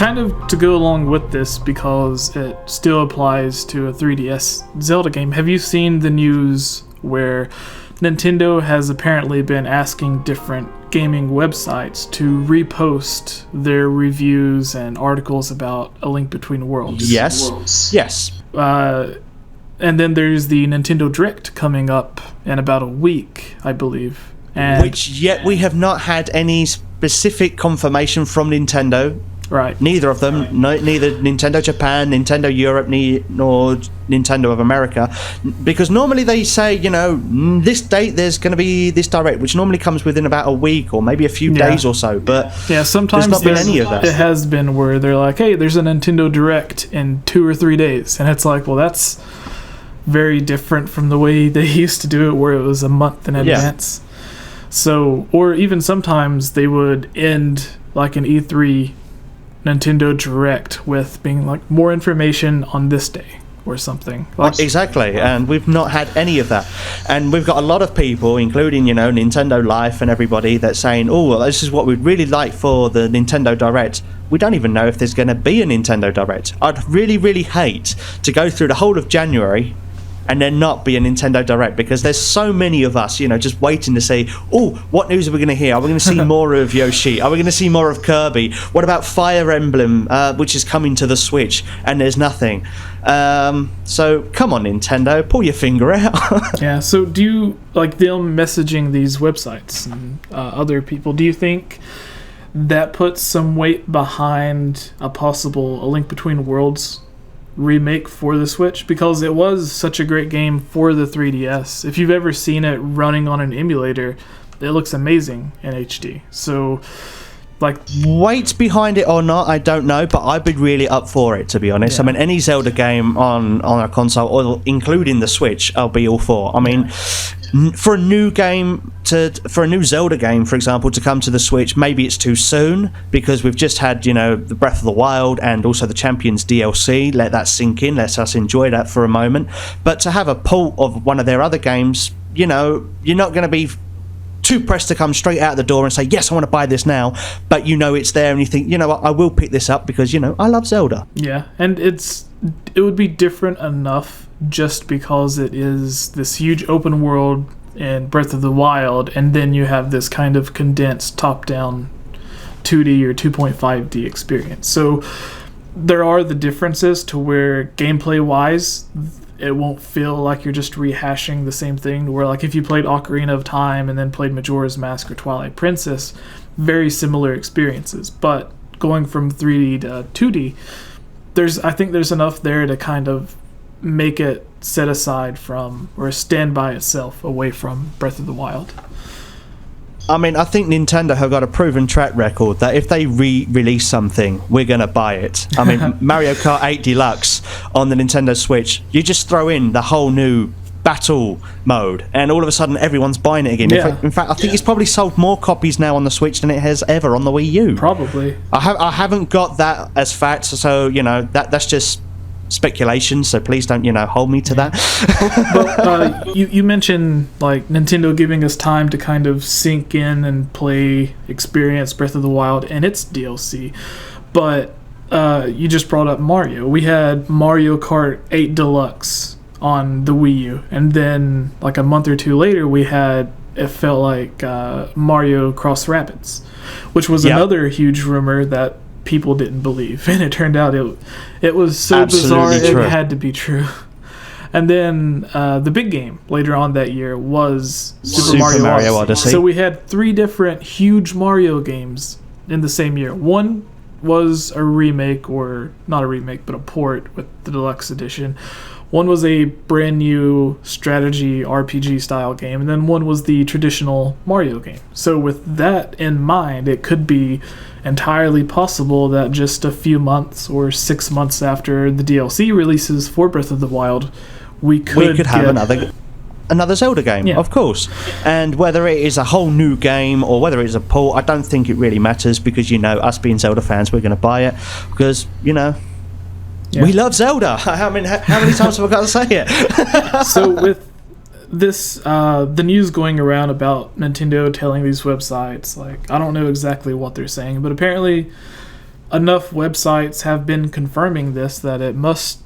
kind of to go along with this, because it still applies to a 3DS Zelda game, have you seen the news where Nintendo has apparently been asking different gaming websites to repost their reviews and articles about A Link Between Worlds? Yes. And then there's the Nintendo Direct coming up in about a week, I believe. And which yet we have not had any specific confirmation from Nintendo. Right. Neither of them, neither Nintendo Japan, Nintendo Europe, nor Nintendo of America, because normally they say, this date there's going to be this Direct, which normally comes within about a week or maybe a few days or so. But sometimes there's not been any of that. It has been where they're like, hey, there's a Nintendo Direct in 2 or 3 days, and it's like, well, that's very different from the way they used to do it, where it was a month in advance. So, or even sometimes they would end like an E3 Nintendo Direct with being like more information on this day or something. Exactly, and we've not had any of that. And we've got a lot of people, including, Nintendo Life and everybody, that's saying, oh, well, this is what we'd really like for the Nintendo Direct. We don't even know if there's going to be a Nintendo Direct. I'd really, really hate to go through the whole of January and then not be a Nintendo Direct, because there's so many of us, just waiting to say, oh, what news are we going to hear? Are we going to see more of Yoshi? Are we going to see more of Kirby? What about Fire Emblem, which is coming to the Switch? And there's nothing. So come on, Nintendo, pull your finger out. Yeah, so do you, like them messaging these websites and other people, do you think that puts some weight behind a possible A Link Between Worlds remake for the Switch? Because it was such a great game for the 3DS. If you've ever seen it running on an emulator, it looks amazing in HD. So, like, weight behind it or not, I don't know, but I'd be really up for it, to be honest. I mean, any Zelda game on a console, or including the Switch, I'll be all for. I mean, for a new Zelda game, for example, to come to the Switch, maybe it's too soon, because we've just had, the Breath of the Wild and also the Champions DLC. Let that sink in. Let us enjoy that for a moment. But to have a port of one of their other games, you're not going to be too pressed to come straight out the door and say, yes, I want to buy this now, but it's there, and you think, what, I will pick this up because, I love Zelda. Yeah, and it would be different enough just because it is this huge open world in Breath of the Wild, and then you have this kind of condensed top-down 2D or 2.5D experience. So there are the differences to where gameplay-wise, it won't feel like you're just rehashing the same thing, where like if you played Ocarina of Time and then played Majora's Mask or Twilight Princess, very similar experiences. But going from 3D to 2D, I think there's enough there to kind of make it set aside from, or stand by itself away from Breath of the Wild. I mean, I think Nintendo have got a proven track record that if they re-release something, we're going to buy it. I mean, Mario Kart 8 Deluxe on the Nintendo Switch, you just throw in the whole new battle mode, and all of a sudden everyone's buying it again. Yeah. In fact, I think it's probably sold more copies now on the Switch than it has ever on the Wii U. Probably. I haven't got that as fact, so, that's just speculation, so please don't hold me to that. But you mentioned like Nintendo giving us time to kind of sink in and experience Breath of the Wild and its DLC, but you just brought up Mario. We had Mario Kart 8 Deluxe on the Wii U, and then like a month or two later it felt like Mario Cross Rapids, which was another huge rumor that people didn't believe, and it turned out it was so absolutely bizarre true. It had to be true. And then the big game later on that year was Super Mario Odyssey. So we had 3 different huge Mario games in the same year. One was a remake, or not a remake, but a port with the deluxe edition. One was a brand new strategy RPG style game, and then one was the traditional Mario game. So with that in mind, it could be entirely possible that just a few months or 6 months after the DLC releases for Breath of the Wild, we could have another Zelda game, of course. And whether it is a whole new game or whether it's a port, I don't think it really matters, because us being Zelda fans, we're going to buy it because we love Zelda. How many times have I got to say it? So with this, the news going around about Nintendo telling these websites, like, I don't know exactly what they're saying, but apparently enough websites have been confirming this that it must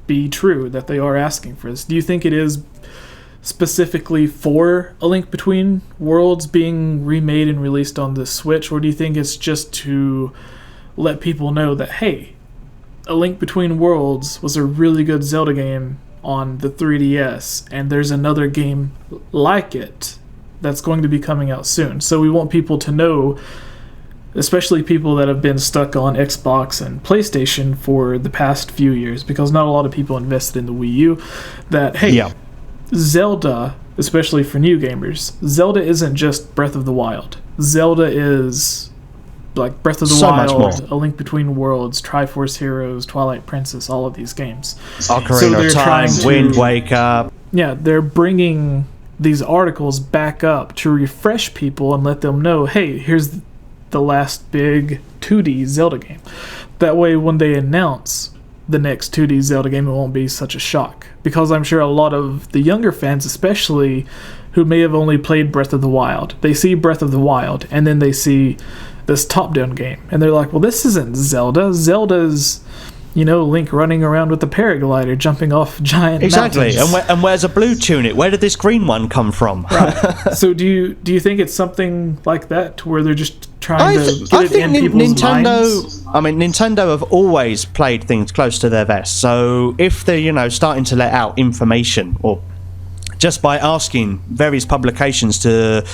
be true that they are asking for this. Do you think it is specifically for A Link Between Worlds being remade and released on the Switch, or do you think it's just to let people know that, hey, A Link Between Worlds was a really good Zelda game on the 3DS, and there's another game like it that's going to be coming out soon. So we want people to know, especially people that have been stuck on Xbox and PlayStation for the past few years, because not a lot of people invested in the Wii U, that, hey, Zelda, especially for new gamers, Zelda isn't just Breath of the Wild. Zelda is like Breath of the Wild, A Link Between Worlds, Triforce Heroes, Twilight Princess, all of these games. Ocarina of Time, Wind Waker. Yeah, they're bringing these articles back up to refresh people and let them know, hey, here's the last big 2D Zelda game. That way, when they announce the next 2D Zelda game, it won't be such a shock. Because I'm sure a lot of the younger fans, especially, who may have only played Breath of the Wild, they see Breath of the Wild, and then they see this top-down game, and they're like, well, this isn't Zelda. Zelda's, Link running around with the paraglider, jumping off giant mountains. And where's a blue tunic? Where did this green one come from? Right. So do you think it's something like that, to where they're just trying to get it in people's minds? I mean, Nintendo have always played things close to their vest. So if they're, starting to let out information, or just by asking various publications to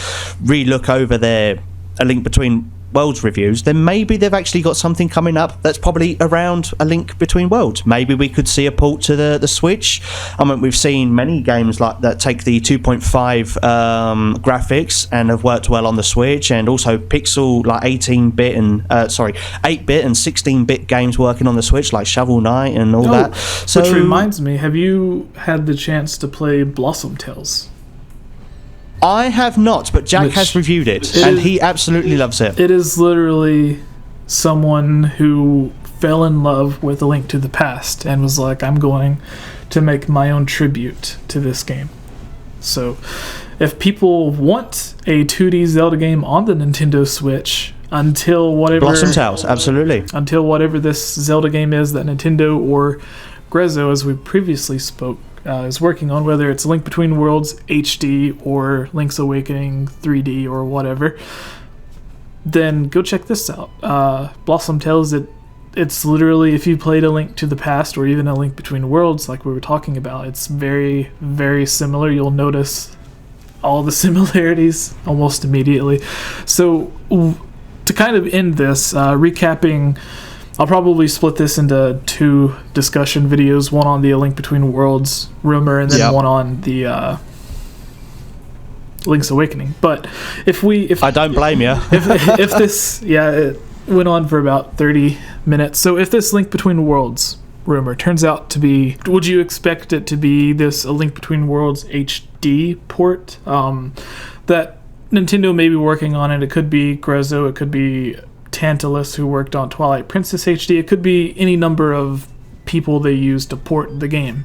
re-look over their A Link Between Worlds reviews, then maybe they've actually got something coming up that's probably around A Link Between Worlds. Maybe we could see a port to the Switch. I mean, we've seen many games like that take the 2.5 graphics and have worked well on the Switch, and also pixel, like 8-bit and 16-bit games working on the Switch, like Shovel Knight and all that. So, which reminds me, have you had the chance to play Blossom Tales? I have not, but Jack has reviewed it, and he absolutely loves it. It is literally someone who fell in love with A Link to the Past and was like, I'm going to make my own tribute to this game. So if people want a 2D Zelda game on the Nintendo Switch, until whatever... Blossom Tales, absolutely. Until whatever this Zelda game is that Nintendo or Grezzo, as we previously spoke, is working on, whether it's Link Between Worlds HD or Link's Awakening 3D or whatever, then go check this out. Blossom Tales, it's literally, if you played A Link to the Past or even A Link Between Worlds like we were talking about, it's very, very similar. You'll notice all the similarities almost immediately. So to kind of end this, recapping, I'll probably split this into 2 discussion videos, one on the A Link Between Worlds rumor, and then one on the Link's Awakening. But if I don't blame you. if this, it went on for about 30 minutes. So if this Link Between Worlds rumor turns out to be, would you expect it to be this A Link Between Worlds HD port that Nintendo may be working on? And it could be Grezzo, it could be Tantalus, who worked on Twilight Princess HD. It could be any number of people they use to port the game.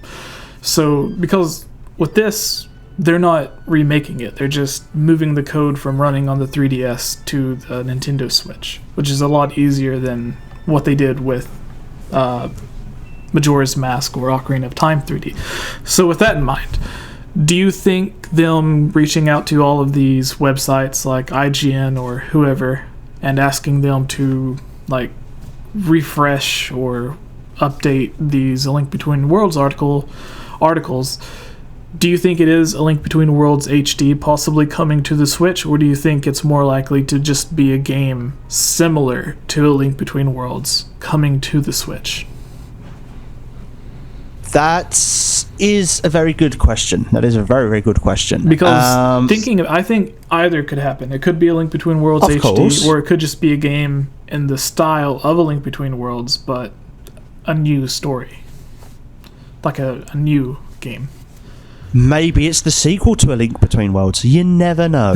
So, because with this, they're not remaking it. They're just moving the code from running on the 3DS to the Nintendo Switch, which is a lot easier than what they did with Majora's Mask or Ocarina of Time 3D. So with that in mind, do you think them reaching out to all of these websites like IGN or whoever and asking them to refresh or update these A Link Between Worlds articles, do you think it is A Link Between Worlds HD possibly coming to the Switch, or do you think it's more likely to just be a game similar to A Link Between Worlds coming to the Switch? That is a very good question. That is a very, very good question. Because I think either could happen. It could be A Link Between Worlds HD, course. Or it could just be a game in the style of A Link Between Worlds, but a new story. Like a new game. Maybe it's the sequel to A Link Between Worlds. You never know.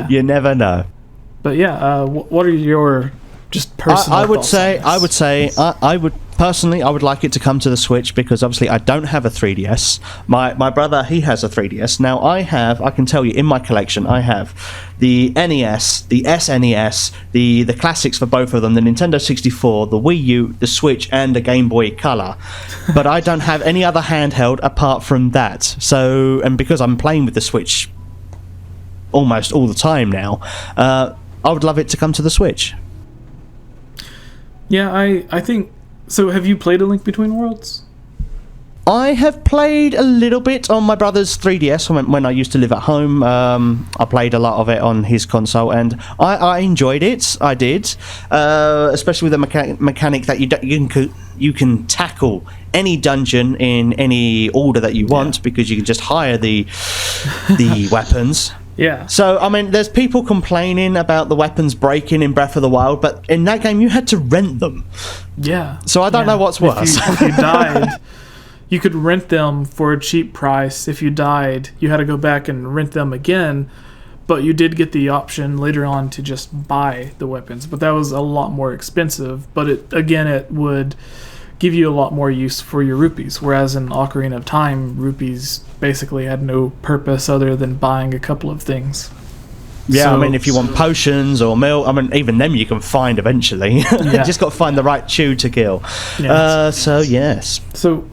You never know. But what are your just personal thoughts on this? I would Personally, I would like it to come to the Switch because obviously I don't have a 3DS. My brother, he has a 3DS. Now I can tell you, in my collection, I have the NES, the SNES, the classics for both of them, the Nintendo 64, the Wii U, the Switch, and the Game Boy Color. But I don't have any other handheld apart from that. So, and because I'm playing with the Switch almost all the time now, I would love it to come to the Switch. Yeah, I think... So have you played A Link Between Worlds? I have played a little bit on my brother's 3DS when I used to live at home. I played a lot of it on his console, and I enjoyed it. I did, especially with the mechanic that you can tackle any dungeon in any order that you want, because you can just hire the weapons. Yeah. So, I mean, there's people complaining about the weapons breaking in Breath of the Wild, but in that game you had to rent them. Yeah. So I don't know what's worse. If you died, you could rent them for a cheap price. If you died, you had to go back and rent them again, but you did get the option later on to just buy the weapons. But that was a lot more expensive, but it would give you a lot more use for your rupees, whereas in Ocarina of Time, rupees basically had no purpose other than buying a couple of things. Yeah, so, I mean, if you want potions or milk, I mean, even them you can find eventually. You just got to find the right chew to kill. Yeah, so, yes. So,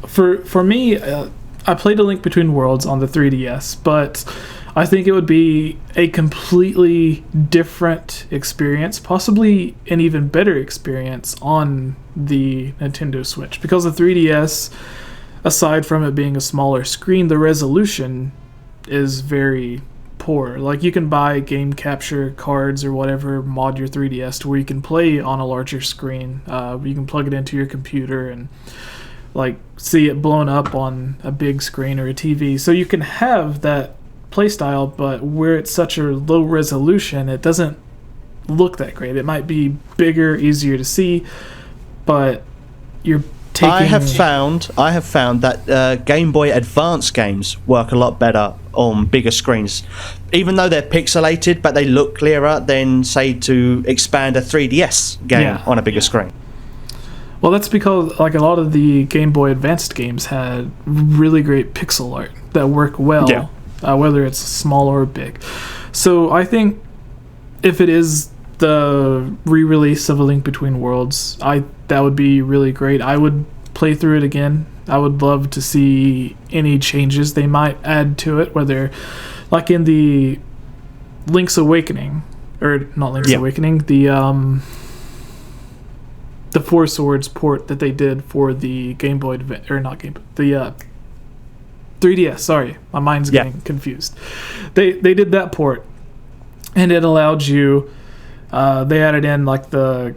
for me, I played A Link Between Worlds on the 3DS, but I think it would be a completely different experience, possibly an even better experience on the Nintendo Switch. Because the 3DS, aside from it being a smaller screen, the resolution is very poor. Like, you can buy game capture cards or whatever, mod your 3DS to where you can play on a larger screen. You can plug it into your computer and like see it blown up on a big screen or a TV. So you can have that playstyle, but where it's such a low resolution, it doesn't look that great. It might be bigger, easier to see, but you're taking... I have found that Game Boy Advance games work a lot better on bigger screens, even though they're pixelated, but they look clearer than, say, to expand a 3DS game on a bigger screen. Well, that's because like a lot of the Game Boy Advanced games had really great pixel art that work well, whether it's small or big. So I think if it is the re-release of A Link Between Worlds, that would be really great. I would play through it again. I would love to see any changes they might add to it, whether like in the Link's Awakening, or not Link's Awakening, the Four Swords port that they did for the Game Boy Advance, or not Game Boy, the 3DS. Sorry, my mind's getting confused. They did that port, and it allowed you. They added in like a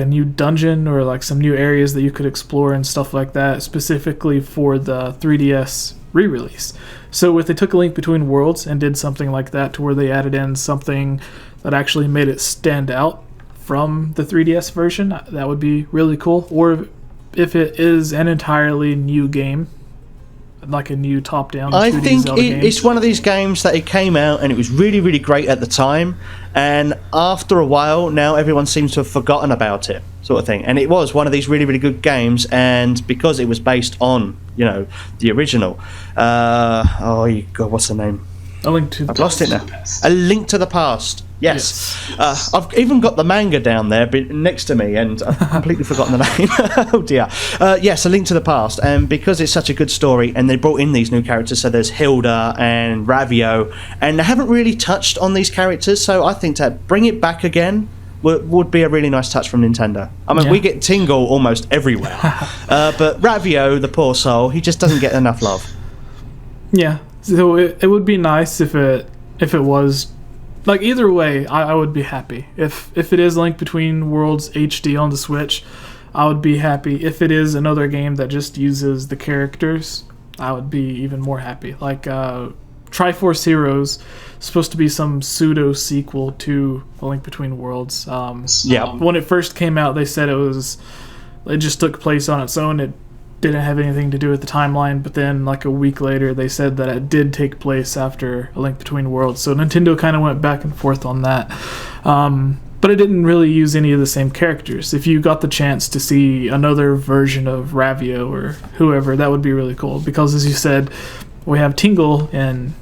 new dungeon or like some new areas that you could explore and stuff like that, specifically for the 3DS re-release. So if they took A Link Between Worlds and did something like that, to where they added in something that actually made it stand out from the 3DS version, that would be really cool. Or if it is an entirely new game, like a new top-down 2D I think Zelda game. It's one of these games that it came out and it was really, really great at the time, and after a while now everyone seems to have forgotten about it, sort of thing. And it was one of these really, really good games, and because it was based on, the original, what's the name? I've lost it now. A Link to the Past. Yes. I've even got the manga down there next to me, and I've completely forgotten the name. Oh dear. Yes, A Link to the Past. And because it's such a good story, and they brought in these new characters, so there's Hilda and Ravio, and they haven't really touched on these characters, so I think to bring it back again would be a really nice touch from Nintendo. I mean, we get Tingle almost everywhere, but Ravio, the poor soul, he just doesn't get enough love. Yeah. So it would be nice if it was, like, either way, I would be happy. If it is Link Between Worlds HD on the Switch, I would be happy. If it is another game that just uses the characters, I would be even more happy. Like Triforce Heroes, supposed to be some pseudo sequel to A Link Between Worlds. When it first came out, they said it just took place on its own. It didn't have anything to do with the timeline, but then like a week later they said that it did take place after A Link Between Worlds. So Nintendo kind of went back and forth on that. but it didn't really use any of the same characters. If you got the chance to see another version of Ravio or whoever, that would be really cool. Because as you said, we have Tingle and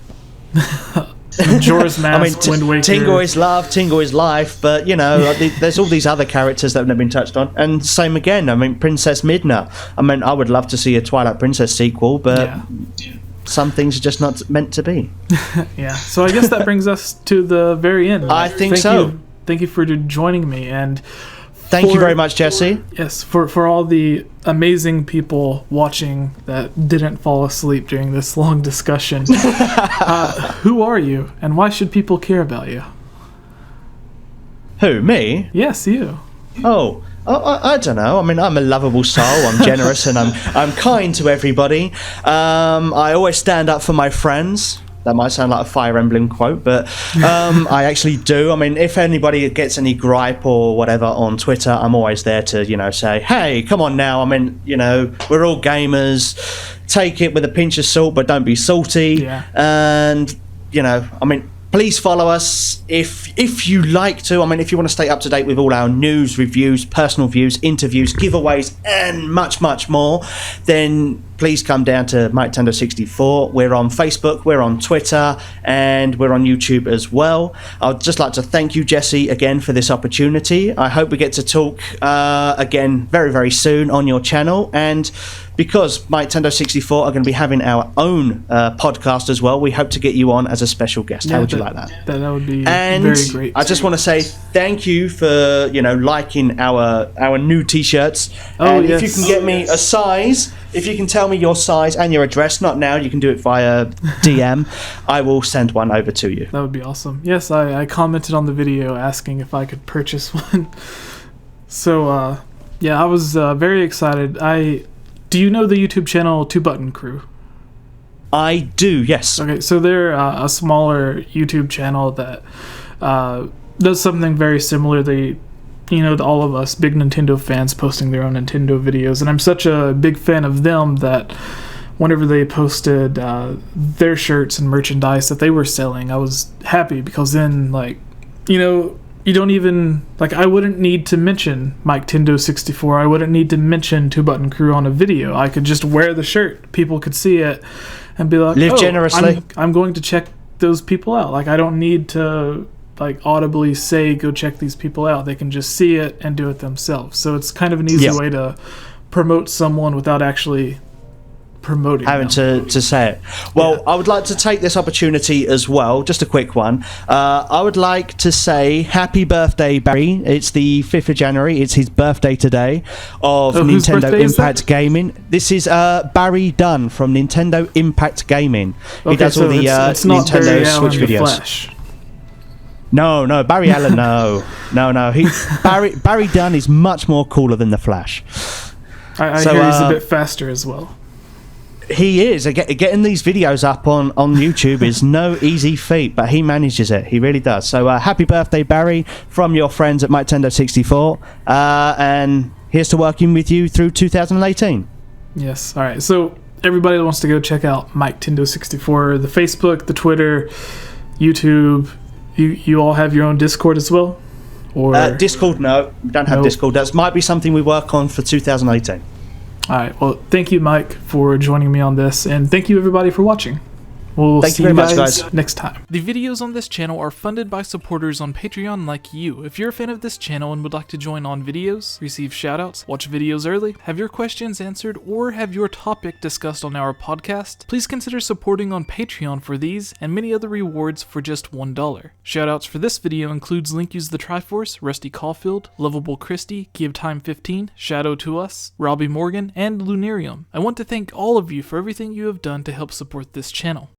Majora's Mask, Wind Waker. Tingle is love, Tingle is life, but there's all these other characters that have never been touched on. And same again, Princess Midna. I would love to see a Twilight Princess sequel, but some things are just not meant to be. Yeah, so I guess that brings us to the very end. I think so. Thank you for joining me, and thank you very much, Jesse. Yes, for all the amazing people watching that didn't fall asleep during this long discussion. Who are you, and why should people care about you? Who, me? Yes, you. Oh, I don't know. I'm a lovable soul. I'm generous, and I'm kind to everybody. I always stand up for my friends. That might sound like a Fire Emblem quote, but I actually do. If anybody gets any gripe or whatever on Twitter, I'm always there to, say, hey, come on now. We're all gamers. Take it with a pinch of salt, but don't be salty. Yeah. And, please follow us if you like to. If you want to stay up to date with all our news, reviews, personal views, interviews, giveaways, and much, much more, then please come down to MikeTendo64. We're on Facebook, we're on Twitter, and we're on YouTube as well. I'd just like to thank you, Jesse, again for this opportunity. I hope we get to talk again very, very soon on your channel. And because MikeTendo64 are going to be having our own podcast as well, we hope to get you on as a special guest. How would you like that? That would be very great. I just want to say thank you for liking our new t-shirts. Oh, and yes. If you can get me a size, if you can tell me your size and your address, not now, you can do it via DM, I will send one over to you. That would be awesome. Yes, I commented on the video asking if I could purchase one. So, I was very excited. Do you know the YouTube channel Two Button Crew? I do, yes. Okay, so they're a smaller YouTube channel that does something very similar. They, all of us big Nintendo fans posting their own Nintendo videos, and I'm such a big fan of them that whenever they posted their shirts and merchandise that they were selling, I was happy because then, you don't even, I wouldn't need to mention MikeTendo64. I wouldn't need to mention Two Button Crew on a video. I could just wear the shirt. People could see it and be like, live generously. I'm going to check those people out. I don't need to, audibly say, go check these people out. They can just see it and do it themselves. So it's kind of an easy way to promote someone without actually promoting having them. to say it. Well, I would like to take this opportunity as well, just a quick one. I would like to say happy birthday, Barry. It's the 5th of January. It's his birthday today of Nintendo Impact Gaming. This is Barry Dunn from Nintendo Impact Gaming. He does all the Nintendo Switch videos. Flash. No, Barry Allen, no. Barry Dunn is much more cooler than the Flash. I hear he's a bit faster as well. He is. Getting these videos up on YouTube is no easy feat, but he manages it. He really does. So happy birthday, Barry, from your friends at MikeTendo64. And here's to working with you through 2018. Yes. All right. So everybody that wants to go check out MikeTendo64, the Facebook, the Twitter, YouTube, you all have your own Discord as well? Or Discord, no. We don't have Discord. That might be something we work on for 2018. All right. Well, thank you, Mike, for joining me on this, and thank you, everybody, for watching. We'll see you guys next time. The videos on this channel are funded by supporters on Patreon like you. If you're a fan of this channel and would like to join on videos, receive shoutouts, watch videos early, have your questions answered, or have your topic discussed on our podcast, please consider supporting on Patreon for these and many other rewards for just $1. Shoutouts for this video includes Link Use the Triforce, Rusty Caulfield, Lovable Christie, Give Time 15, Shadow to Us, Robbie Morgan, and Lunarium. I want to thank all of you for everything you have done to help support this channel.